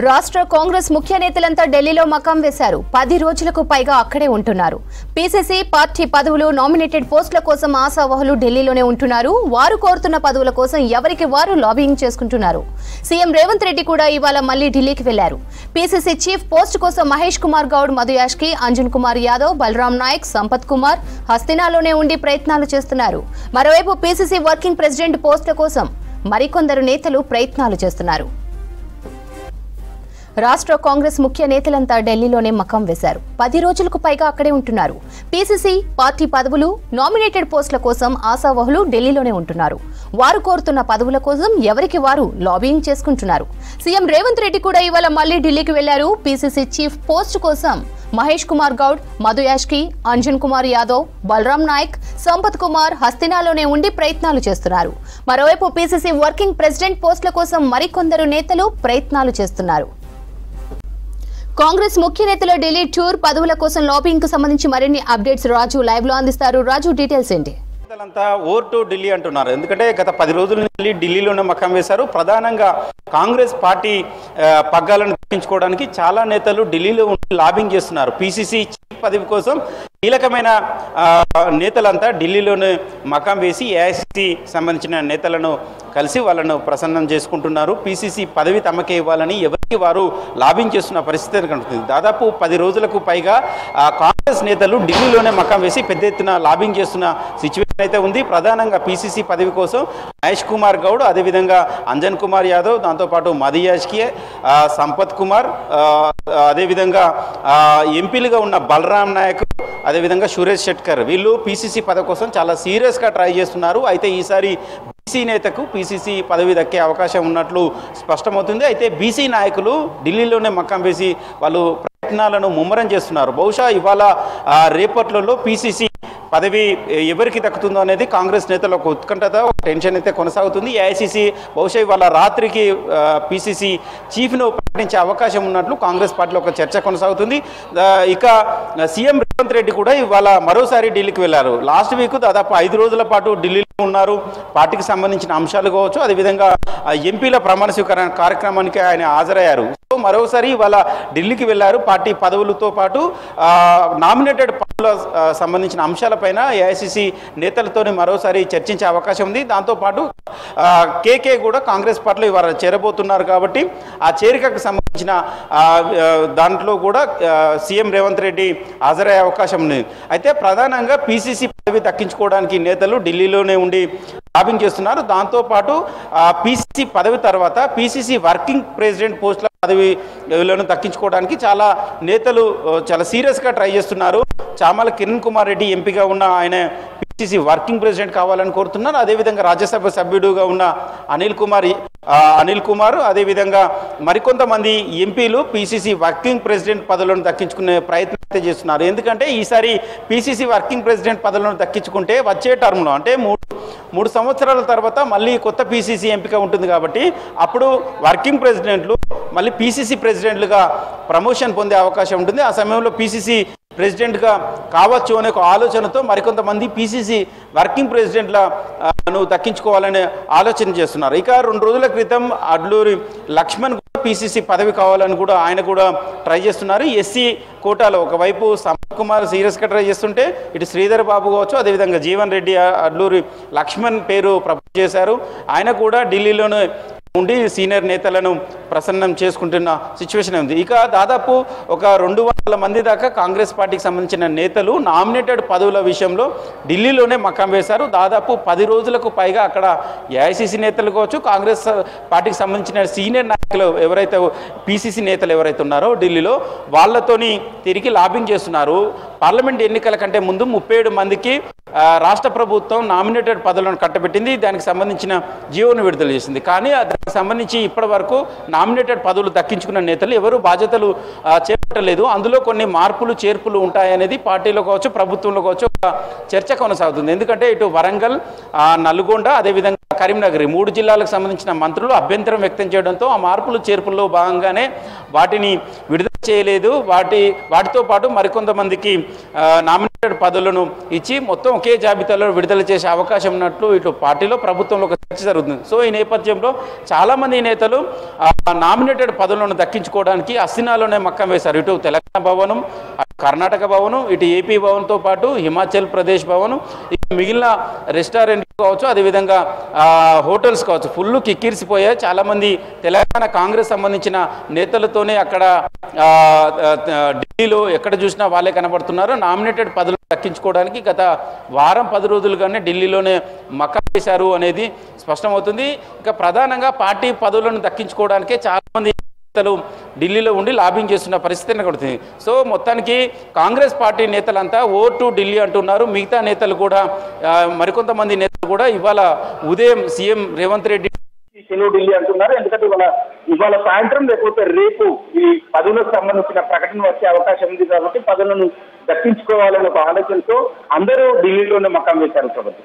రాష్ట్ర కాంగ్రెస్ ముఖ్య నేతలంతా ఢిల్లీలో మకాం వేశారు. 10 రోజులకు పైగా అక్కడే ఉంటున్నారు. పీసీసీ పార్టీ పదవులు, నామినేటెడ్ పోస్టుల కోసం ఆశావహులు ఢిల్లీలోనే ఉంటున్నారు. వారు కోరుతున్న పదవుల కోసం ఎవరికి వారు లాబింగ్ చేసుకుంటున్నారు. సీఎం రేవంత్ రెడ్డి కూడా ఇవాళ మళ్లీ ఢిల్లీకి వెళ్లారు. పీసీసీ చీఫ్ పోస్ట్ కోసం మహేష్ కుమార్ గౌడ్, మధు యాష్కి, అంజన్ కుమార్ యాదవ్, బలరాం నాయక్, సంపత్ కుమార్ హస్తినాలోనే ఉండి ప్రయత్నాలు చేస్తున్నారు. మరోవైపు పీసీసీ వర్కింగ్ ప్రెసిడెంట్ పోస్టుల కోసం మరికొందరు నేతలు ప్రయత్నాలు చేస్తున్నారు. రాష్ట్ర కాంగ్రెస్ ముఖ్య నేతలంతా ఢిల్లీలోనే మకాం వేశారు. 10 రోజులకు పైగా అక్కడే ఉంటున్నారు. పీసీసీ పార్టీ పదవులు, నామినేటెడ్ పోస్టుల కోసం ఆశావహులు ఢిల్లీలోనే ఉంటున్నారు. వారు కోరుతున్న పదవుల కోసం ఎవరికి వారు లాబింగ్ చేసుకుంటున్నారు. సీఎం రేవంత్ రెడ్డి కూడా ఇవాళ మళ్లీ ఢిల్లీకి వెళ్లారు. పీసీసీ చీఫ్ పోస్ట్ కోసం మహేష్ కుమార్ గౌడ్, మధు యాష్కి, అంజన్ కుమార్ యాదవ్, బలరాం నాయక్, సంపత్ కుమార్ హస్తినాలోనే ఉండి ప్రయత్నాలు చేస్తున్నారు. మరోవైపు పీసీసీ వర్కింగ్ ప్రెసిడెంట్ పోస్టుల కోసం మరికొందరు నేతలు ప్రయత్నాలు చేస్తున్నారు. కాంగ్రెస్ ముఖ్య నేతల ఢిల్లీ టూర్, పదవుల కోసం లాబింగ్ కు సంబంధించి మరిన్ని అప్డేట్స్ రాజు లైవ్ లో అందిస్తారు. రాజు, డీటెయిల్స్ ఏంటి? అంతా ఓవర్ టు ఢిల్లీ అంటున్నారు. ఎందుకంటే గత 10 రోజుల నుంచి ఢిల్లీలోనే మకాం వేశారు. ప్రధానంగా కాంగ్రెస్ పార్టీ పగ్గాలను దక్కించుకోవడానికి చాలా నేతలు ఢిల్లీలో ఉండి లాబింగ్ చేస్తున్నారు. పీసీసీ చీఫ్ పదవి కోసం కీలకమైన నేతలంతా ఢిల్లీలోనే మకాం వేసి ఏఐసీసీ సంబంధించిన నేతలను కలిసి వాళ్ళను ప్రసన్నం చేసుకుంటున్నారు. పీసీసీ పదవి తమకే ఇవ్వాలని ఎవరికి వారు లాబింగ్ చేస్తున్న పరిస్థితి కనిపిస్తుంది. దాదాపు 10 రోజులకు పైగా కాంగ్రెస్ నేతలు ఢిల్లీలోనే మకాం వేసి పెద్ద ఎత్తున లాబింగ్ చేస్తున్న సిచ్యువేషన్ అయితే ఉంది. ప్రధానంగా పీసీసీ పదవి కోసం మహేష్ కుమార్ గౌడ్, అదేవిధంగా అంజన్ కుమార్ యాదవ్, దాంతోపాటు మధు యాష్కి, సంపత్ కుమార్, అదేవిధంగా ఎంపీలుగా ఉన్న బలరాం నాయక్, అదేవిధంగా సురేష్ షెట్కర్, వీళ్ళు పీసీసీ పదవి కోసం చాలా సీరియస్గా ట్రై చేస్తున్నారు. అయితే ఈసారి బీసీ నేతకు పీసీసీ పదవి దక్కే అవకాశం ఉన్నట్లు స్పష్టమవుతుంది. అయితే బీసీ నాయకులు ఢిల్లీలోనే మకాం వేసి వాళ్ళు ప్రయత్నాలను ముమ్మరం చేస్తున్నారు. బహుశా ఇవాళ రేపట్లలో పీసీసీ పదవి ఎవరికి దక్కుతుందో అనేది కాంగ్రెస్ నేతలు ఒక ఉత్కంఠత, ఒక టెన్షన్ అయితే కొనసాగుతుంది. ఏఐసీసీ బహుశా ఇవాళ రాత్రికి పీసీసీ చీఫ్ను ప్రకటించే అవకాశం ఉన్నట్లు కాంగ్రెస్ పార్టీలో ఒక చర్చ కొనసాగుతుంది. ఇక సీఎం రేవంత్ రెడ్డి కూడా ఇవాళ మరోసారి ఢిల్లీకి వెళ్లారు. లాస్ట్ వీక్ దాదాపు 5 రోజుల పాటు ఢిల్లీలో ఉన్నారు. పార్టీకి సంబంధించిన అంశాలు కావచ్చు, అదేవిధంగా ఎంపీల ప్రమాణ స్వీకార కార్యక్రమానికి ఆయన హాజరయ్యారు. సో మరోసారి ఇవాళ ఢిల్లీకి వెళ్లారు. పార్టీ పదవులతో పాటు నామినేటెడ్ పదవుల సంబంధించిన అంశాలపైన ఏఐసీసీ నేతలతోనే మరోసారి చర్చించే అవకాశం ఉంది. దాంతోపాటు కేకే కూడా కాంగ్రెస్ పార్టీలో ఇవాళ చేరబోతున్నారు. కాబట్టి ఆ చేరికకు సంబంధించిన దాంట్లో కూడా సీఎం రేవంత్ రెడ్డి హాజరయ్యే అవకాశం ఉంది. అయితే ప్రధానంగా పీసీసీ పదవి దక్కించుకోవడానికి నేతలు ఢిల్లీలోనే ఉండి లాబింగ్ చేస్తున్నారు. దాంతోపాటు పీసీసీ పదవి తర్వాత పీసీసీ వర్కింగ్ ప్రెసిడెంట్ పోస్టుల పదవిలను దక్కించుకోవడానికి చాలా నేతలు చాలా సీరియస్గా ట్రై చేస్తున్నారు. చామల కిరణ్ కుమార్ రెడ్డి ఎంపీగా ఉన్న ఆయన పీసీసీ వర్కింగ్ ప్రెసిడెంట్ కావాలని కోరుతున్నారు. అదేవిధంగా రాజ్యసభ సభ్యుడుగా ఉన్న అనిల్ కుమార్, అదేవిధంగా మరికొంతమంది ఎంపీలు పీసీసీ వర్కింగ్ ప్రెసిడెంట్ పదవులను దక్కించుకునే ప్రయత్నం అయితే చేస్తున్నారు. ఎందుకంటే ఈసారి పీసీసీ వర్కింగ్ ప్రెసిడెంట్ పదవులను దక్కించుకుంటే వచ్చే టర్మ్లో అంటే 3 సంవత్సరాల తర్వాత మళ్ళీ కొత్త పీసీసీ ఎంపిక ఉంటుంది. కాబట్టి అప్పుడు వర్కింగ్ ప్రెసిడెంట్లు మళ్ళీ పీసీసీ ప్రెసిడెంట్లుగా ప్రమోషన్ పొందే అవకాశం ఉంటుంది. ఆ సమయంలో పీసీసీ ప్రెసిడెంట్గా కావచ్చు అనే ఒక ఆలోచనతో మరికొంతమంది పీసీసీ వర్కింగ్ ప్రెసిడెంట్లను దక్కించుకోవాలనే ఆలోచన చేస్తున్నారు. ఇక 2 రోజుల క్రితం అడ్లూరి లక్ష్మణ్ కూడా పీసీసీ పదవి కావాలని కూడా ఆయన కూడా ట్రై చేస్తున్నారు. ఎస్సీ కోటాలో ఒకవైపు సంపత్ కుమార్ సీరియస్గా ట్రై చేస్తుంటే ఇటు శ్రీధర్ బాబు కావచ్చు, అదేవిధంగా జీవన్ రెడ్డి అడ్లూరి లక్ష్మణ్ పేరు ప్రపోజ్ చేశారు. ఆయన కూడా ఢిల్లీలోనే ఉండి సీనియర్ నేతలను ప్రసన్నం చేసుకుంటున్న సిచ్యువేషన్ ఉంది. ఇక దాదాపు ఒక 200 మంది దాకా కాంగ్రెస్ పార్టీకి సంబంధించిన నేతలు నామినేటెడ్ పదవుల విషయంలో ఢిల్లీలోనే మకాం వేశారు. దాదాపు 10 రోజులకు పైగా అక్కడ ఏఐసీసీ నేతలు కావచ్చు, కాంగ్రెస్ పార్టీకి సంబంధించిన సీనియర్ నాయకులు ఎవరైతే పీసీసీ నేతలు ఎవరైతే ఉన్నారో ఢిల్లీలో వాళ్ళతోని తిరిగి లాబింగ్ చేస్తున్నారు. పార్లమెంట్ ఎన్నికల కంటే ముందు 37 మందికి రాష్ట్ర ప్రభుత్వం నామినేటెడ్ పదవులను కట్టబెట్టింది. దానికి సంబంధించిన జీవోను విడుదల చేసింది. కానీ దానికి సంబంధించి ఇప్పటి వరకు నామినేటెడ్ పదవులు దక్కించుకున్న నేతలు ఎవరు బాధ్యతలు చేపట్టలేదు. అందులో కొన్ని మార్పులు చేర్పులు ఉంటాయనేది పార్టీలో కావచ్చు, ప్రభుత్వంలో కావచ్చు ఒక చర్చ కొనసాగుతుంది. ఎందుకంటే ఇటు వరంగల్, నల్గొండ, అదేవిధంగా కరీంనగర్ 3 జిల్లాలకు సంబంధించిన మంత్రులు అభ్యంతరం వ్యక్తం చేయడంతో ఆ మార్పులు చేర్పుల్లో భాగంగానే వాటిని విడుదల చేయలేదు. వాటితో పాటు మరికొంతమందికి నామినేటెడ్ పదవులను ఇచ్చి మొత్తం ఒకే జాబితాలో విడుదల చేసే అవకాశం ఉన్నట్లు ఇటు పార్టీలో ప్రభుత్వంలో ఒక చర్చ జరుగుతుంది. సో ఈ నేపథ్యంలో చాలామంది నేతలు నామినేటెడ్ పదవులను దక్కించుకోవడానికి అస్థినాలోనే మక్కం వేశారు. ఇటు తెలంగాణ భవనం, కర్ణాటక భవనం, ఇటు ఏపీ భవన్తో పాటు హిమాచల్ ప్రదేశ్ భవనం, మిగిలిన రెస్టారెంట్ కావచ్చు, అదేవిధంగా హోటల్స్ కావచ్చు, ఫుల్ కిక్కిరిసిపోయాయి. చాలామంది తెలంగాణ కాంగ్రెస్ సంబంధించిన నేతలతోనే అక్కడ ఢిల్లీలో ఎక్కడ చూసినా వాళ్ళే కనబడుతున్నారు. నామినేటెడ్ పదవులు దక్కించుకోవడానికి గత వారం 10 రోజులుగానే ఢిల్లీలోనే మకాం వేశారు అనేది స్పష్టమవుతుంది. ఇక ప్రధానంగా పార్టీ పదవులను దక్కించుకోవడానికే చాలామంది నేతలు ఢిల్లీలో ఉండి లాబింగ్ చేస్తున్న పరిస్థితి కనబడుతుంది. సో మొత్తానికి కాంగ్రెస్ పార్టీ నేతలంతా ఓవర్ టు ఢిల్లీ అంటున్నారు. మిగతా నేతలు కూడా మరికొంతమంది నేతలు కూడా ఇవాళ ఉదయం సీఎం రేవంత్ రెడ్డి చెలో ఢిల్లీ అంటున్నారు. ఎందుకంటే ఇవాళ సాయంత్రం లేకపోతే రేపు ఈ పదవులకు సంబంధించిన ప్రకటన వచ్చే అవకాశం ఉంది కాబట్టి పదవులను దక్కించుకోవాలనే ఒక ఆలోచనతో అందరూ ఢిల్లీలోనే మకాం వేశారు కాబట్టి